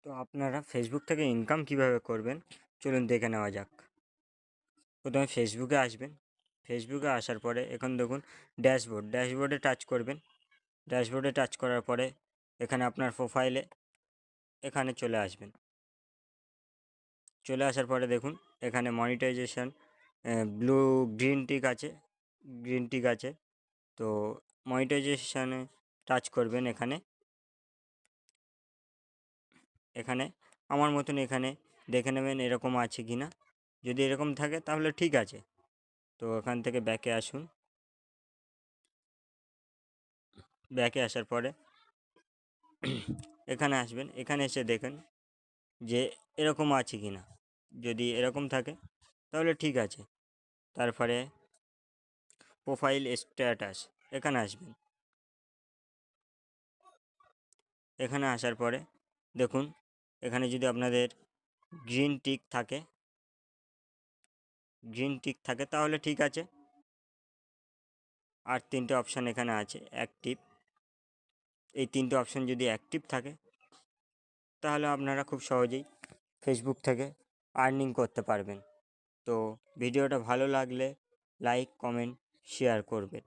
তো আপনারা ফেসবুক থেকে ইনকাম কিভাবে করবেন চলুন দেখে নেওয়া যাক। প্রথমে ফেসবুকে আসবেন। ফেসবুকে আসার পরে এখন দেখুন ড্যাশবোর্ডে টাচ করবেন। ড্যাশবোর্ডে টাচ করার পরে এখানে আপনার প্রোফাইলে এখানে চলে আসবেন। চলে আসার পরে দেখুন এখানে মনিটাইজেশন গ্রিন টিক আছে। তো মনিটাইজেশানে টাচ করবেন। এখানে আমার মতন এখানে দেখে নেবেন এরকম আছে কি না। যদি এরকম থাকে তাহলে ঠিক আছে। তো এখান থেকে ব্যাকে আসুন। ব্যাকে আসার পরে এখানে আসবেন। এখানে এসে দেখেন যে এরকম আছে কি না। যদি এরকম থাকে তাহলে ঠিক আছে। তারপরে প্রোফাইল স্ট্যাটাস এখানে আসবেন। এখানে আসার পরে দেখুন এখানে যদি আপনাদের গ্রিন টিক থাকে তাহলে ঠিক আছে। আর তিনটে অপশান এখানে আছে অ্যাক্টিভ। এই তিনটে অপশান যদি অ্যাক্টিভ থাকে তাহলে আপনারা খুব সহজেই ফেসবুক থেকে আর্নিং করতে পারবেন। তো ভিডিওটা ভালো লাগলে লাইক, কমেন্ট, শেয়ার করবেন।